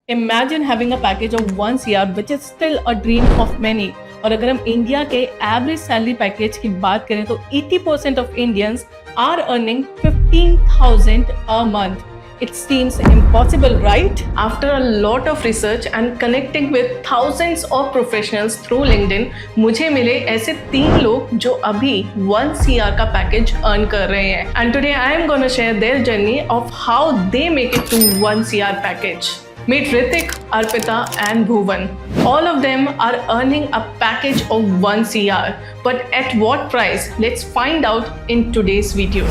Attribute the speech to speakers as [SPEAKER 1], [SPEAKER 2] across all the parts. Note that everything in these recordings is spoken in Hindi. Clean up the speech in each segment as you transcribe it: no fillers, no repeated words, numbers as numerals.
[SPEAKER 1] Imagine having a package of 1 CR which is still a dream of many. और अगर हम इंडिया के एवरेज सैलरी पैकेज की बात करें तो 80% of Indians are earning 15,000 a month. It seems impossible, right? After a lot of research and connecting with thousands of professionals through LinkedIn, मुझे मिले ऐसे 3 लोग जो अभी 1 CR का पैकेज अर्न कर रहे हैं. And today I am going to share their journey of how they make it to 1 CR package. Meet Ritik, Arpita and Bhuvan. All of them are earning a package of 1 CR. But at what price? Let's find out in today's video.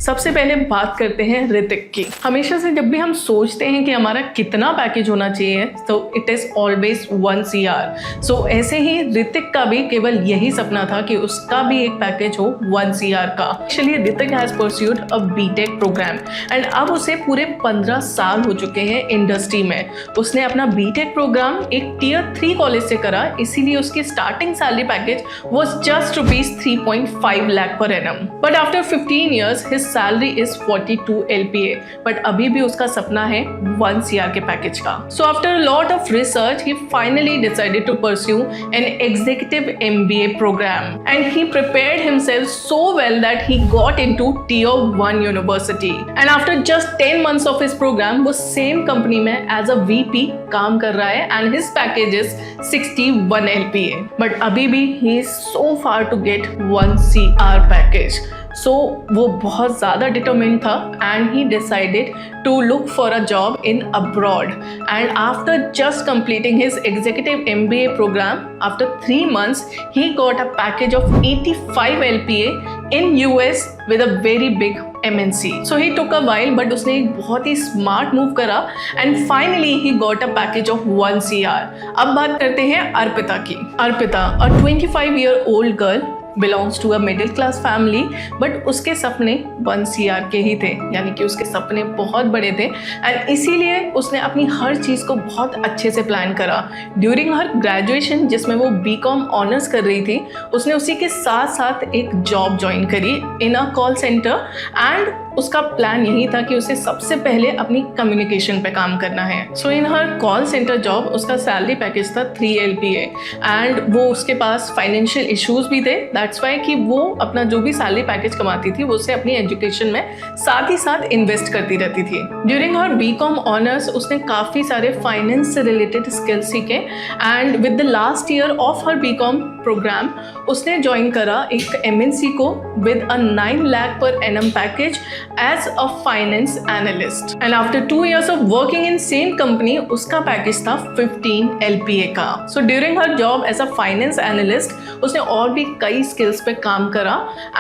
[SPEAKER 1] सबसे पहले बात करते हैं ऋतिक की. हमेशा से जब भी हम सोचते हैं कि हमारा कितना पैकेज होना चाहिए तो इट इज़ ऑलवेज 1 CR. सो ऐसे ही ऋतिक का भी केवल यही सपना था कि उसका भी एक पैकेज हो 1 CR का. Actually Hrithik has pursued a BTech program and अब उसे पूरे 15 साल हो चुके हैं इंडस्ट्री में. उसने अपना बीटेक प्रोग्राम एक Tier 3 कॉलेज से करा, इसीलिए उसकी starting salary package was just ₹3.5 lakh per annum. But after 15 years his salary is 42 LPA. But अभी भी उसका सपना है 1 CR के पैकेज का. So after lot of research he finally decided to pursue an executive MBA program and he prepared himself so well that he got into Tier 1 university. And after just 10 months of his program वो सेम कंपनी में एज अ VP काम कर रहा है and his package is 61 LPA. But अभी भी he is so far to get 1 CR package. So वो बहुत ज़्यादा डिटरमिन्ड था and he decided to look for a job in abroad. And after just completing his executive MBA program after 3 months he got a package of 85 LPA in US with a very big MNC. So he took a while but उसने एक बहुत ही स्मार्ट मूव करा and finally he got a package of 1 CR. अब बात करते हैं अर्पिता की. Arpita, a 25-year-old girl belongs to a middle class family, but उसके सपने 1 CR के ही थे, यानी कि उसके सपने बहुत बड़े थे एंड इसीलिए उसने अपनी हर चीज़ को बहुत अच्छे से प्लान करा. ड्यूरिंग हर ग्रेजुएशन जिसमें वो BCom ऑनर्स कर रही थी, उसने उसी के साथ साथ एक जॉब ज्वाइन करी इन अ कॉल सेंटर एंड उसका प्लान यही था कि उसे सबसे पहले अपनी कम्युनिकेशन पे काम करना है. सो इन हर कॉल सेंटर जॉब उसका सैलरी पैकेज था 3 LPA एंड वो उसके पास फाइनेंशियल इश्यूज भी थे. दैट्स वाई कि वो अपना जो भी सैलरी पैकेज कमाती थी वो उसे अपनी एजुकेशन में साथ ही साथ इन्वेस्ट करती रहती थी. ड्यूरिंग हर BCom ऑनर्स उसने काफ़ी सारे फाइनेंस से रिलेटेड स्किल्स सीखे and with the last year of her BCom program उसने ज्वाइन करा एक MNC को with a 9 lakh per annum package as a finance analyst. And after 2 years of working in same company, उसका पैकेज था 15 LPA का. So during her job as a finance analyst, उसने और भी कई स्किल्स पे काम करा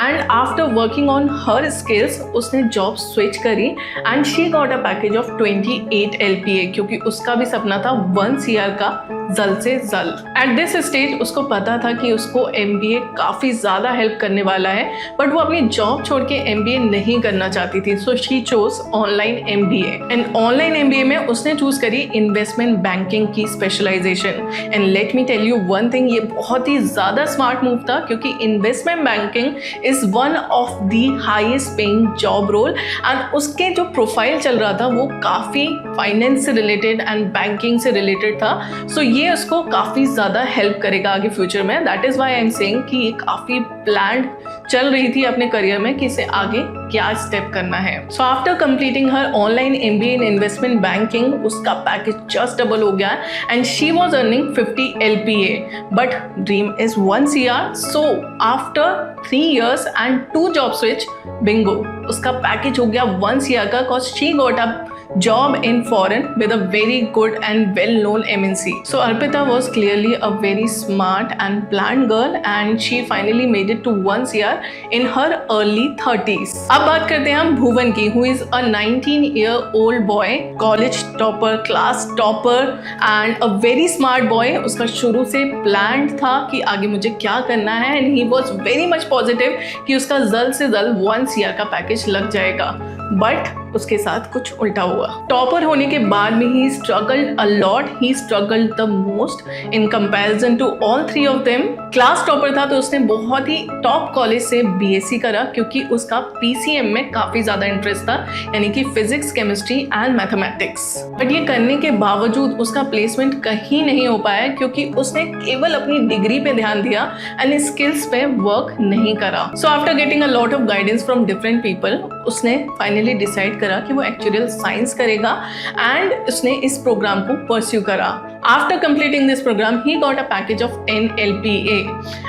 [SPEAKER 1] and after working on her skills, उसने जॉब स्विच करी and she got a package of 28 LPA क्योंकि उसका भी सपना था 1 CR का जल्द से जल्द. At this stage उसको पता था कि उसको MBA काफ़ी ज़्यादा हेल्प करने वाला है बट वो अपनी जॉब छोड़ के MBA नहीं करना चाहती थी. So she chose online MBA and online MBA में उसने चूज करी इन्वेस्टमेंट बैंकिंग की specialization. And let me tell you one thing, ये बहुत ही ज़्यादा स्मार्ट मूव था क्योंकि investment banking is one of the highest paying job role and उसके जो प्रोफाइल चल रहा था वो काफ़ी फाइनेंस से रिलेटेड एंड बैंकिंग से रिलेटेड था. सो ये उसको काफ़ी ज़्यादा हेल्प करेगा आगे फ्यूचर में. That is why I am saying कि ये काफ़ी प्लान्ड चल रही थी अपने करियर में कि इसे आगे क्या स्टेप करना है. सो आफ्टर कंप्लीटिंग हर ऑनलाइन MBA इन इन्वेस्टमेंट बैंकिंग उसका पैकेज जस्ट डबल हो गया and she was earning 50 LPA but dream is 1 CR. So after 3 years and 2 job switch, Bingo, उसका पैकेज हो गया 1 CR का cause she got a job in foreign with a very good and well-known MNC. So Arpita was clearly a very smart and planned girl and she finally made it to 1 CR in her early 30s. अब बात करते हैं हम भुवन की, who is a 19-year-old boy, college topper, class topper and a very smart boy. उसका शुरू से planned था कि आगे मुझे क्या करना है and he was very much positive कि उसका जल्द से जल्द 1 CR का पैकेज लग जाएगा. बट उसके साथ कुछ उल्टा हुआ। टॉपर होने के बाद में he struggled a lot, he struggled the most in comparison to all three of them. Class topper था तो उसने बहुत ही टॉप कॉलेज से बीएससी करा क्योंकि उसका पीसीएम में काफी ज्यादा इंटरेस्ट था, यानी कि physics, chemistry and mathematics. But ये करने के बावजूद उसका प्लेसमेंट कहीं नहीं हो पाया क्योंकि उसने केवल अपनी डिग्री पे ध्यान दिया एंड स्किल्स पे वर्क नहीं करा। So after getting a lot of guidance from different people, उसने फाइनली डिसाइड करा कि वो एक्चुअल साइंस करेगा एंड उसने इस प्रोग्राम को परस्यू करा। After completing this program, he got a package of NLPA.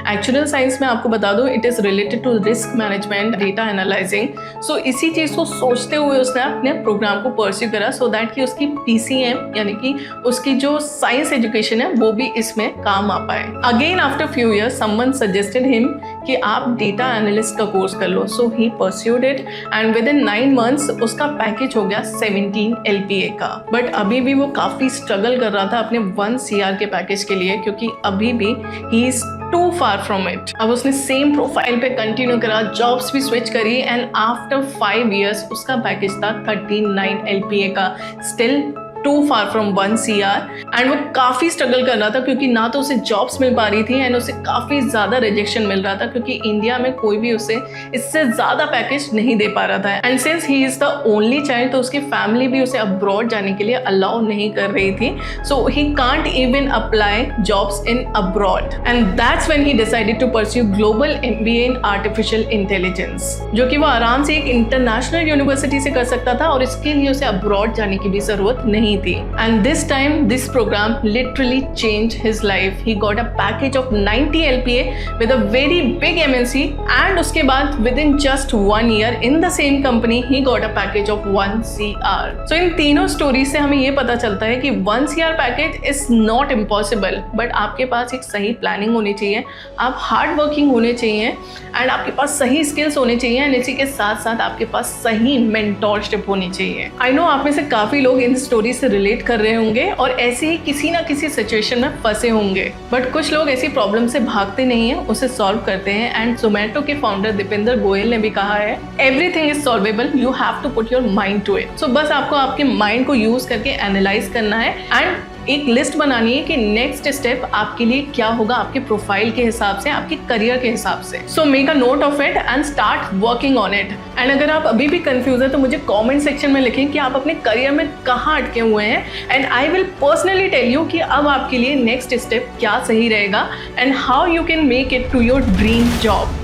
[SPEAKER 1] Actuarial science में आपको बता दूं, it is related to risk management, data analyzing. So इसी चीज़ को सोचते हुए उसने अपने प्रोग्राम को परस्यू करा so that कि उसकी PCM यानी कि उसकी जो साइंस एजुकेशन है वो भी इसमें काम आ पाए। Again after few years, someone suggested him कि आप डेटा एनालिस्ट का कोर्स कर लो। So he pursued it and within 9 months उसका पैकेज हो गया 17 LPA का। बट अभी भी वो काफ़ी स्ट्रगल कर रहा था अपने 1 CR के पैकेज के लिए क्योंकि अभी भी he is too far from it. अब उसने सेम प्रोफाइल पे कंटिन्यू करा, जॉब्स भी स्विच करी एंड आफ्टर 5 years उसका पैकेज था 39 LPA का, still too far from 1 CR। And वो काफ़ी स्ट्रगल कर रहा था क्योंकि ना तो उसे जॉब्स मिल पा रही थी एंड उसे काफ़ी ज़्यादा रिजेक्शन मिल रहा था क्योंकि इंडिया में कोई भी उसे इससे ज़्यादा पैकेज नहीं दे पा रहा था। And since he is the only child तो उसकी फैमिली भी उसे अब्रॉड जाने के लिए अलाउ नहीं कर रही थी। So he can't even apply jobs in abroad and that's when he decided to pursue global MBA in artificial intelligence, जो कि वो आराम से एक इंटरनेशनल यूनिवर्सिटी से कर सकता था और इसके लिए उसे अब्रॉड जाने की भी ज़रूरत नहीं थी। And this time this program literally changed his life. He got a package of 90 LPA with a very big MNC and उसके बाद within just 1 year in the same company he got a package of 1 CR. So इन तीनों स्टोरी से हमें ये पता चलता है कि 1 CR package is not impossible, but आपके पास एक सही प्लानिंग होनी चाहिए, आप हार्ड वर्किंग होने चाहिए एंड आपके पास सही स्किल्स होने चाहिए एंड इसी के साथ साथ आपके पास सही मेंटोरशिप होनी चाहिए। आई नो आप में से काफ़ी लोग इन स्टोरी से रिलेट कर रहे होंगे और ऐसे ही किसी ना किसी सिचुएशन में फंसे होंगे, बट कुछ लोग ऐसी प्रॉब्लम से भागते नहीं है, उसे सॉल्व करते हैं। एंड जोमेटो के फाउंडर दीपेंद्र गोयल ने भी कहा है, everything is solvable, you have to put your mind to it. So बस आपको आपके माइंड को यूज करके एनालाइज करना है एंड एक लिस्ट बनानी है कि नेक्स्ट स्टेप आपके लिए क्या होगा, आपके प्रोफाइल के हिसाब से, आपके करियर के हिसाब से। So make a note of it and start working on it. And अगर आप अभी भी कंफ्यूज है तो मुझे कमेंट सेक्शन में लिखें कि आप अपने करियर में कहाँ अटके हुए हैं and I will personally tell you कि अब आपके लिए नेक्स्ट स्टेप क्या सही रहेगा and how you can make it to your dream job.